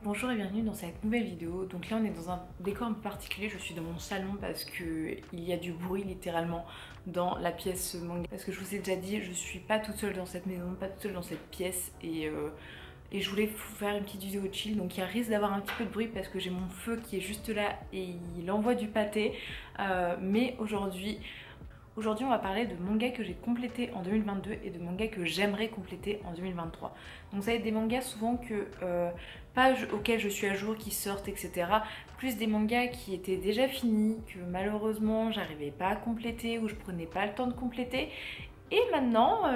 Bonjour et bienvenue dans cette nouvelle vidéo. Donc là on est dans un décor un peu particulier, je suis dans mon salon parce que il y a du bruit littéralement dans la pièce manga. Parce que je vous ai déjà dit, je suis pas toute seule dans cette maison, pas toute seule dans cette pièce et je voulais vous faire une petite vidéo chill. Donc il risque d'avoir un petit peu de bruit parce que j'ai mon feu qui est juste là et il envoie du pâté. Mais aujourd'hui on va parler de mangas que j'ai complétés en 2022 et de mangas que j'aimerais compléter en 2023. Donc ça va être des mangas souvent que auxquels je suis à jour, qui sortent, etc. Plus des mangas qui étaient déjà finis, que malheureusement j'arrivais pas à compléter ou je prenais pas le temps de compléter. Et maintenant,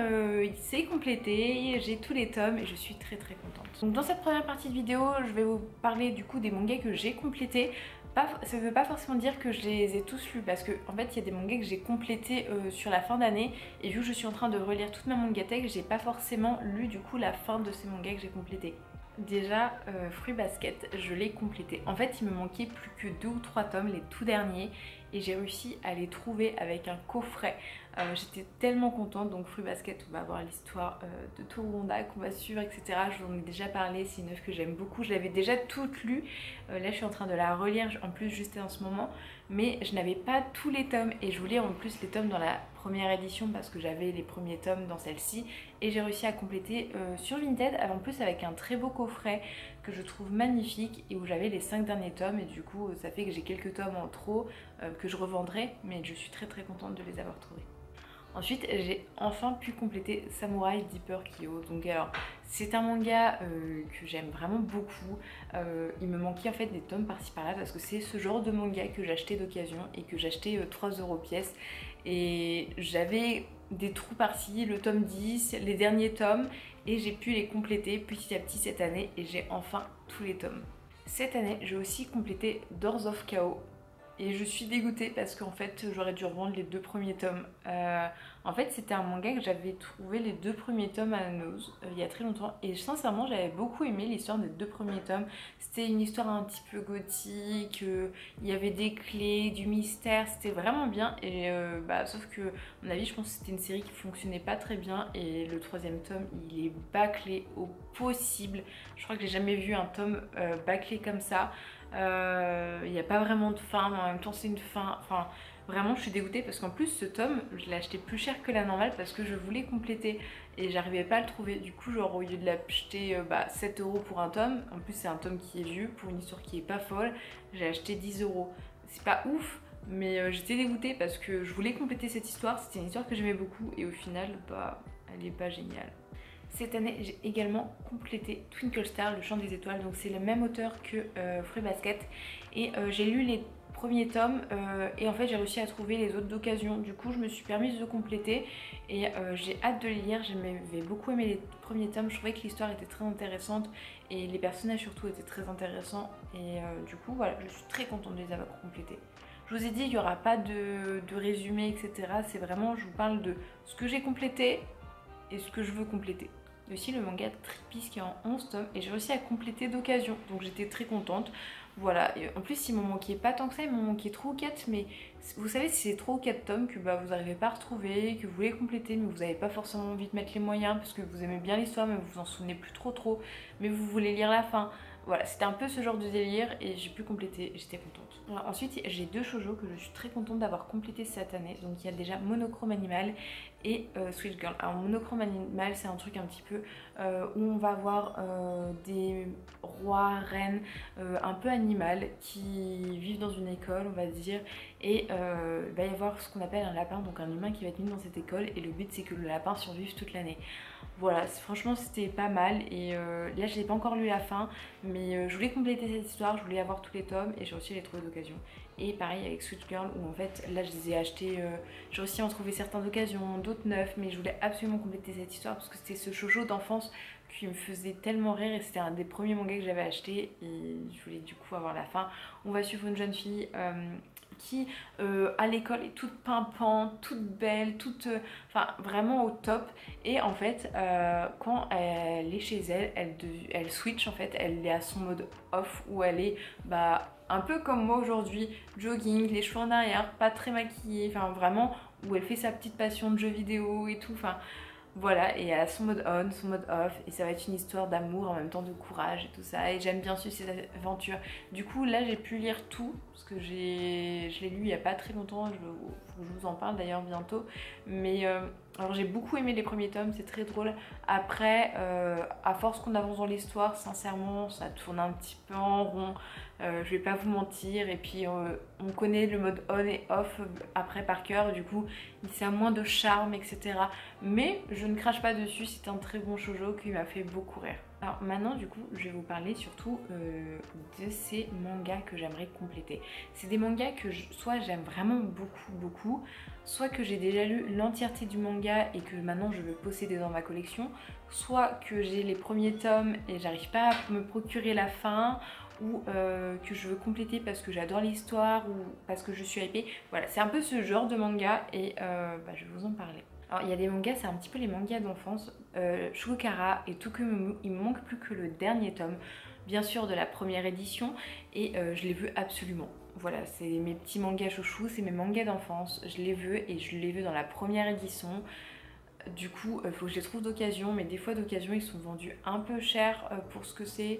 c'est complété, j'ai tous les tomes et je suis très contente. Donc dans cette première partie de vidéo, je vais vous parler du coup des mangas que j'ai complétés. Ça ne veut pas forcément dire que je les ai tous lus parce que en fait il y a des mangas que j'ai complétés sur la fin d'année et vu que je suis en train de relire toute ma mangathèque, j'ai pas forcément lu du coup la fin de ces mangas que j'ai complétés. Déjà, Fruits Basket, je l'ai complété. En fait, il me manquait plus que 2 ou 3 tomes, les tout derniers, et j'ai réussi à les trouver avec un coffret. J'étais tellement contente. Donc Fruits Basket, on va voir l'histoire de Toru Honda qu'on va suivre, etc. Je vous en ai déjà parlé, c'est une œuvre que j'aime beaucoup. Je l'avais déjà toute lue. Là, je suis en train de la relire, en plus juste en ce moment. Mais je n'avais pas tous les tomes et je voulais en plus les tomes dans la première édition parce que j'avais les premiers tomes dans celle-ci et j'ai réussi à compléter sur Vinted, en plus avec un très beau coffret que je trouve magnifique et où j'avais les 5 derniers tomes et du coup ça fait que j'ai quelques tomes en trop que je revendrai, mais je suis très contente de les avoir trouvés. Ensuite, j'ai enfin pu compléter Samurai Deeper Kyo. Donc alors, c'est un manga que j'aime vraiment beaucoup. Il me manquait en fait des tomes par-ci par-là parce que c'est ce genre de manga que j'achetais d'occasion et que j'achetais 3 € pièce. Et j'avais des trous par-ci, le tome 10, les derniers tomes, et j'ai pu les compléter petit à petit cette année et j'ai enfin tous les tomes. Cette année, j'ai aussi complété Doors of Chaos. Et je suis dégoûtée parce qu'en fait j'aurais dû revendre les 2 premiers tomes. En fait c'était un manga que j'avais trouvé les 2 premiers tomes à la Nose il y a très longtemps. Et sincèrement j'avais beaucoup aimé l'histoire des 2 premiers tomes. C'était une histoire un petit peu gothique, il y avait des clés, du mystère, c'était vraiment bien. Et sauf que à mon avis je pense que c'était une série qui fonctionnait pas très bien. Et le 3e tome il est bâclé au possible. Je crois que j'ai jamais vu un tome bâclé comme ça. Il n'y a pas vraiment de fin, mais en même temps c'est une fin. Enfin, vraiment je suis dégoûtée parce qu'en plus ce tome je l'ai acheté plus cher que la normale parce que je voulais compléter et j'arrivais pas à le trouver. Du coup, genre au lieu de l'acheter 7 € pour un tome, en plus c'est un tome qui est vieux pour une histoire qui est pas folle, j'ai acheté 10 €. C'est pas ouf, mais j'étais dégoûtée parce que je voulais compléter cette histoire. C'était une histoire que j'aimais beaucoup et au final, elle est pas géniale. Cette année, j'ai également complété Twinkle Star, le chant des étoiles. Donc c'est le même auteur que Fruits Basket. Et j'ai lu les premiers tomes et en fait j'ai réussi à trouver les autres d'occasion. Du coup je me suis permise de compléter et j'ai hâte de les lire. J'avais beaucoup aimé les premiers tomes. Je trouvais que l'histoire était très intéressante et les personnages surtout étaient très intéressants. Et du coup voilà, je suis très contente de les avoir complétés. Je vous ai dit, il n'y aura pas de résumé, etc. C'est vraiment, je vous parle de ce que j'ai complété et ce que je veux compléter. Aussi le manga Trippies qui est en 11 tomes et j'ai réussi à compléter d'occasion, donc j'étais très contente. Voilà, et en plus il m'en manquait pas tant que ça, il m'en manquait 3 ou 4, mais vous savez si c'est 3 ou 4 tomes que vous n'arrivez pas à retrouver, que vous voulez compléter mais vous n'avez pas forcément envie de mettre les moyens parce que vous aimez bien l'histoire mais vous vous en souvenez plus trop, mais vous voulez lire la fin. Voilà, c'était un peu ce genre de délire et j'ai pu compléter, j'étais contente. Voilà, ensuite j'ai 2 shoujo que je suis très contente d'avoir complété cette année. Donc il y a déjà Monochrome Animal et Sweet Girl. Alors Monochrome Animal c'est un truc un petit peu où on va avoir des rois, reines un peu animales qui vivent dans une école on va dire. Et il va y avoir ce qu'on appelle un lapin, donc un humain qui va être mis dans cette école et le but c'est que le lapin survive toute l'année. Voilà, franchement c'était pas mal et là je n'ai pas encore lu la fin mais je voulais compléter cette histoire, je voulais avoir tous les tomes et j'ai réussi à les trouver d'occasion. Et pareil avec Sweet Girl où en fait là je les ai achetés, j'ai réussi à en trouver certains d'occasion, d'autres neufs, mais je voulais absolument compléter cette histoire parce que c'était ce shoujo d'enfance qui me faisait tellement rire et c'était un des premiers mangas que j'avais acheté et je voulais du coup avoir la fin. On va suivre une jeune fille qui à l'école est toute pimpante, toute belle, toute, enfin vraiment au top. Et en fait quand elle est chez elle, elle switch en fait, elle est à son mode off où elle est un peu comme moi aujourd'hui, jogging, les cheveux en arrière, pas très maquillée, enfin vraiment où elle fait sa petite passion de jeux vidéo et tout. Enfin Voilà, et elle a son mode on, son mode off, et ça va être une histoire d'amour en même temps de courage et tout ça, et j'aime bien suivre ces aventures. Du coup là j'ai pu lire tout, parce que je l'ai lu il y a pas très longtemps, faut que je vous en parle d'ailleurs bientôt, mais alors j'ai beaucoup aimé les premiers tomes, c'est très drôle. Après, à force qu'on avance dans l'histoire, sincèrement ça tourne un petit peu en rond, je vais pas vous mentir, et puis on connaît le mode on et off après par cœur, du coup c'est à moins de charme, etc. Mais je ne crache pas dessus, c'est un très bon shoujo qui m'a fait beaucoup rire. Alors maintenant du coup je vais vous parler surtout de ces mangas que j'aimerais compléter. C'est des mangas que soit j'aime vraiment beaucoup, soit que j'ai déjà lu l'entièreté du manga et que maintenant je veux posséder dans ma collection, soit que j'ai les premiers tomes et j'arrive pas à me procurer la fin, ou que je veux compléter parce que j'adore l'histoire ou parce que je suis hypée. Voilà, c'est un peu ce genre de manga et je vais vous en parler. Alors il y a des mangas, c'est un petit peu les mangas d'enfance. Shugokara et Tukumomu, il me manque plus que le dernier tome, bien sûr de la première édition, et je les veux absolument. Voilà, c'est mes petits mangas chouchous, c'est mes mangas d'enfance, je les veux et je les veux dans la première édition. Du coup, il faut que je les trouve d'occasion, mais des fois d'occasion ils sont vendus un peu cher pour ce que c'est.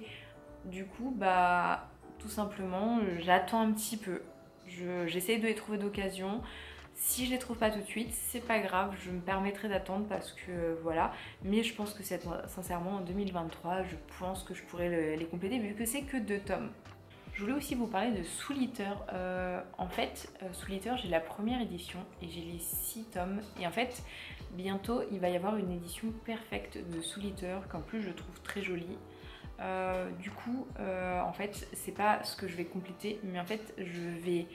Du coup, tout simplement, j'attends un petit peu. J'essaie de les trouver d'occasion. Si je les trouve pas tout de suite, c'est pas grave, je me permettrai d'attendre parce que voilà. Mais je pense que sincèrement en 2023, je pense que je pourrais les compléter vu que c'est que 2 tomes. Je voulais aussi vous parler de Soul Eater. En fait, Soul Eater, j'ai la première édition et j'ai les 6 tomes. Et en fait, bientôt, il va y avoir une édition perfecte de Soul Eater qu'en plus je trouve très jolie. Du coup, en fait, c'est pas ce que je vais compléter, mais en fait, je vais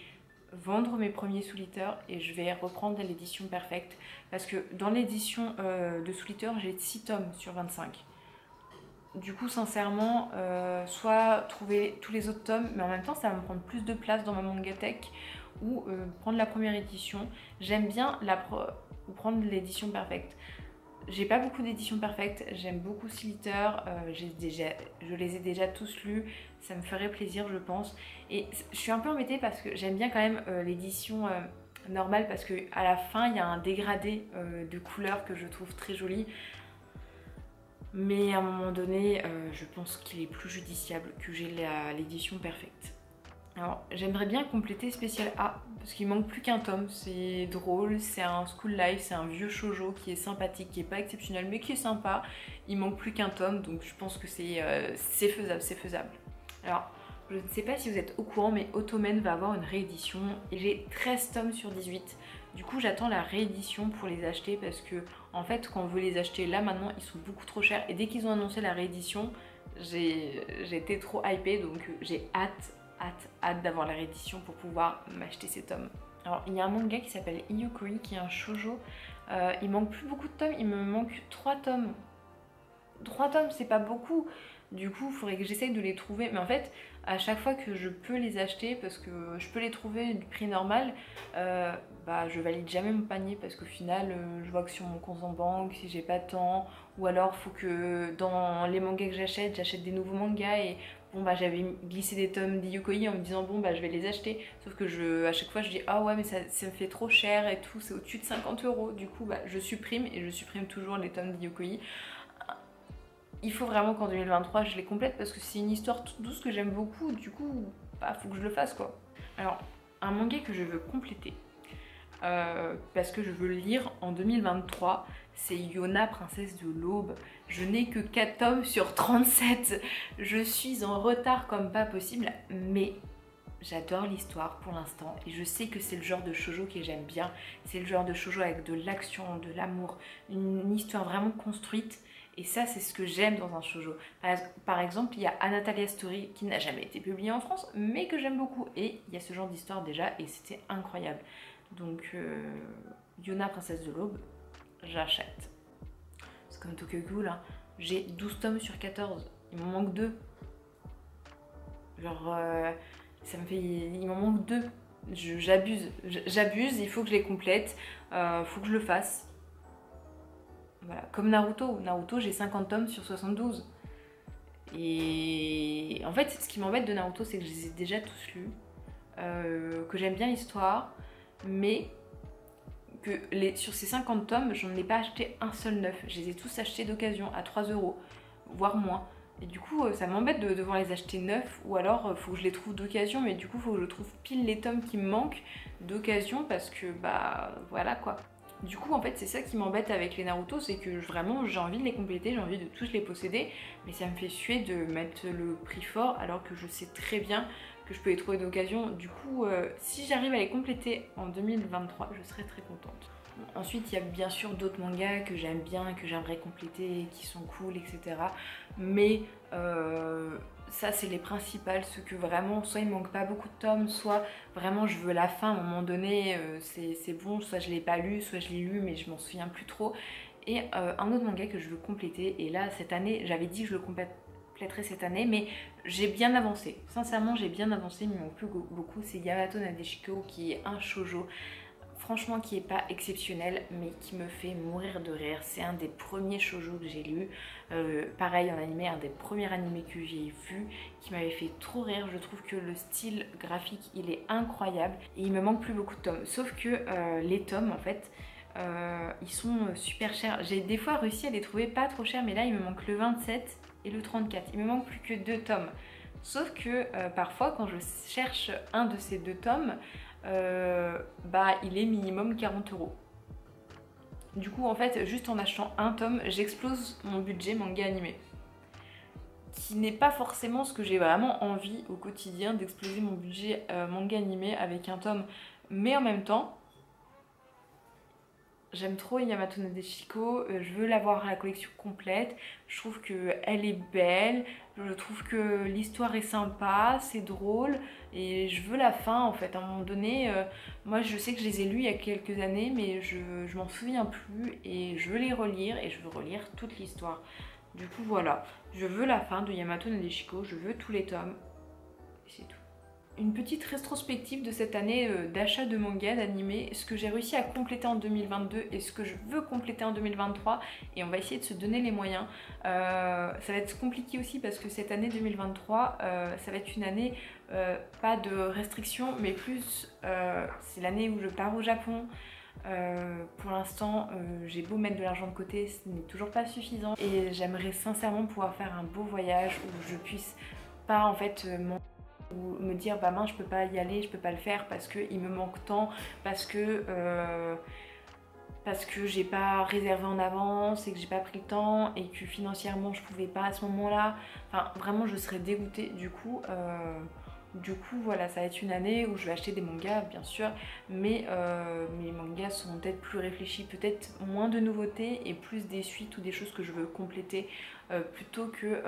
vendre mes premiers Soul Eater et je vais reprendre l'édition perfecte. Parce que dans l'édition de Soul Eater, j'ai 6 tomes sur 25. Du coup, sincèrement, soit trouver tous les autres tomes, mais en même temps, ça va me prendre plus de place dans ma mangatech, ou prendre la première édition. J'aime bien prendre l'édition perfecte. J'ai pas beaucoup d'éditions perfectes, j'aime beaucoup Soul Eater, je les ai déjà tous lus, ça me ferait plaisir je pense. Et je suis un peu embêtée parce que j'aime bien quand même l'édition normale parce qu'à la fin il y a un dégradé de couleurs que je trouve très joli. Mais à un moment donné, je pense qu'il est plus judiciable que j'ai l'édition perfecte. Alors j'aimerais bien compléter Spécial A parce qu'il manque plus qu'un tome, c'est drôle, c'est un school life, c'est un vieux shoujo qui est sympathique, qui est pas exceptionnel mais qui est sympa. Il manque plus qu'un tome donc je pense que c'est faisable, c'est faisable. Alors je ne sais pas si vous êtes au courant mais Ottoman va avoir une réédition et j'ai 13 tomes sur 18. Du coup j'attends la réédition pour les acheter parce que en fait quand on veut les acheter là maintenant ils sont beaucoup trop chers et dès qu'ils ont annoncé la réédition j'ai été trop hypée donc j'ai hâte d'avoir la réédition pour pouvoir m'acheter ces tomes. Alors il y a un manga qui s'appelle Iyokoi qui est un shoujo. Il manque plus beaucoup de tomes, il me manque 3 tomes. 3 tomes c'est pas beaucoup. Du coup il faudrait que j'essaye de les trouver. Mais en fait à chaque fois que je peux les acheter, parce que je peux les trouver du prix normal, je valide jamais mon panier parce qu'au final je vois que sur mon compte en banque si j'ai pas de temps, ou alors faut que dans les mangas que j'achète des nouveaux mangas et bon j'avais glissé des tomes d'Iyokoi en me disant je vais les acheter, sauf que à chaque fois je dis ah ouais mais ça me fait trop cher et tout, c'est au-dessus de 50 €. Du coup je supprime et je supprime toujours les tomes d'Iyokoi. Il faut vraiment qu'en 2023 je les complète parce que c'est une histoire toute douce que j'aime beaucoup, du coup faut que je le fasse quoi. Alors un manga que je veux compléter parce que je veux le lire en 2023, c'est Yona, princesse de l'aube. Je n'ai que 4 tomes sur 37. Je suis en retard comme pas possible, mais j'adore l'histoire pour l'instant et je sais que c'est le genre de shoujo que j'aime bien. C'est le genre de shoujo avec de l'action, de l'amour, une histoire vraiment construite. Et ça, c'est ce que j'aime dans un shoujo. Par exemple, il y a Anatalia Story qui n'a jamais été publié en France, mais que j'aime beaucoup. Et il y a ce genre d'histoire déjà, et c'était incroyable. Donc, Yona, princesse de l'aube, j'achète. C'est comme Tokyo Ghoul, hein. J'ai 12 tomes sur 14. Il m'en manque 2. Genre, il m'en manque 2. J'abuse, il faut que je les complète. Faut que je le fasse. Voilà. Comme Naruto, j'ai 50 tomes sur 72. Et en fait, ce qui m'embête de Naruto, c'est que je les ai déjà tous lus, que j'aime bien l'histoire, mais que sur ces 50 tomes, j'en ai pas acheté un seul neuf. Je les ai tous achetés d'occasion à 3 €, voire moins. Et du coup, ça m'embête de devoir les acheter neufs, ou alors faut que je les trouve d'occasion, mais du coup, faut que je trouve pile les tomes qui me manquent d'occasion parce que bah voilà quoi. Du coup, en fait, c'est ça qui m'embête avec les Naruto, c'est que vraiment j'ai envie de les compléter, j'ai envie de tous les posséder, mais ça me fait suer de mettre le prix fort alors que je sais très bien que je peux les trouver d'occasion. Du coup, si j'arrive à les compléter en 2023, je serai très contente. Ensuite, il y a bien sûr d'autres mangas que j'aime bien, que j'aimerais compléter, qui sont cool, etc. Mais ça, c'est les principales, ceux que vraiment, soit il me manque pas beaucoup de tomes, soit vraiment je veux la fin à un moment donné, c'est bon, soit je l'ai pas lu, soit je l'ai lu mais je m'en souviens plus trop. Et un autre manga que je veux compléter, et là cette année, j'avais dit que je le compléterais cette année, mais j'ai bien avancé. Sincèrement, j'ai bien avancé, mais il me manque plus beaucoup, c'est Yamato Nadeshiko, qui est un shoujo. Franchement, qui est pas exceptionnel, mais qui me fait mourir de rire. C'est un des premiers shoujo que j'ai lu. Pareil en animé, un des premiers animés que j'ai vu, qui m'avait fait trop rire. Je trouve que le style graphique, il est incroyable. Et il me manque plus beaucoup de tomes. Sauf que les tomes, en fait, ils sont super chers. J'ai des fois réussi à les trouver pas trop chers, mais là, il me manque le 27 et le 34. Il me manque plus que 2 tomes. Sauf que parfois, quand je cherche un de ces 2 tomes, bah il est minimum 40 €. Du coup en fait juste en achetant un tome j'explose mon budget manga animé, qui n'est pas forcément ce que j'ai vraiment envie au quotidien, d'exploser mon budget manga animé avec un tome, mais en même temps j'aime trop Yamato Nadeshiko, je veux l'avoir à la collection complète, je trouve qu'elle est belle, je trouve que l'histoire est sympa, c'est drôle, et je veux la fin en fait. À un moment donné, moi je sais que je les ai lus il y a quelques années, mais je m'en souviens plus, et je veux les relire, et je veux relire toute l'histoire. Du coup voilà, je veux la fin de Yamato Nadeshiko, je veux tous les tomes, et c'est tout. Une petite rétrospective de cette année d'achat de manga, d'animé, ce que j'ai réussi à compléter en 2022 et ce que je veux compléter en 2023, et on va essayer de se donner les moyens. Ça va être compliqué aussi parce que cette année 2023, ça va être une année pas de restrictions, mais plus c'est l'année où je pars au Japon. Pour l'instant, j'ai beau mettre de l'argent de côté, ce n'est toujours pas suffisant, et j'aimerais sincèrement pouvoir faire un beau voyage où je puisse pas en fait ou me dire bah mince je peux pas y aller, je peux pas le faire parce que il me manque tant, parce que j'ai pas réservé en avance et que j'ai pas pris le temps et que financièrement je pouvais pas à ce moment-là. Enfin vraiment je serais dégoûtée. Du coup voilà, ça va être une année où je vais acheter des mangas bien sûr, mais mes mangas seront peut-être plus réfléchis, peut-être moins de nouveautés et plus des suites ou des choses que je veux compléter plutôt que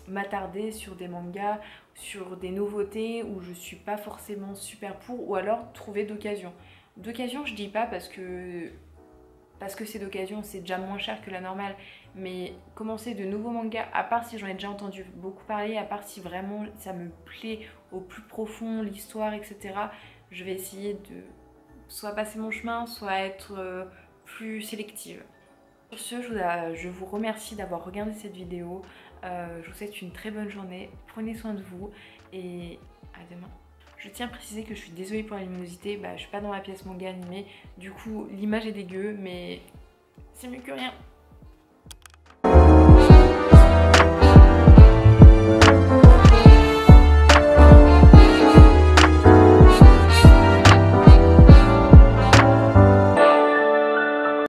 m'attarder sur des mangas, sur des nouveautés où je suis pas forcément super pour, ou alors trouver d'occasion. D'occasion je dis pas parce que c'est d'occasion, c'est déjà moins cher que la normale, mais commencer de nouveaux mangas, à part si j'en ai déjà entendu beaucoup parler, à part si vraiment ça me plaît au plus profond, l'histoire, etc., je vais essayer de soit passer mon chemin, soit être plus sélective. Sur ce, je vous remercie d'avoir regardé cette vidéo, je vous souhaite une très bonne journée, prenez soin de vous et à demain. Je tiens à préciser que je suis désolée pour la luminosité, je suis pas dans la pièce manga animée, du coup l'image est dégueu, mais c'est mieux que rien.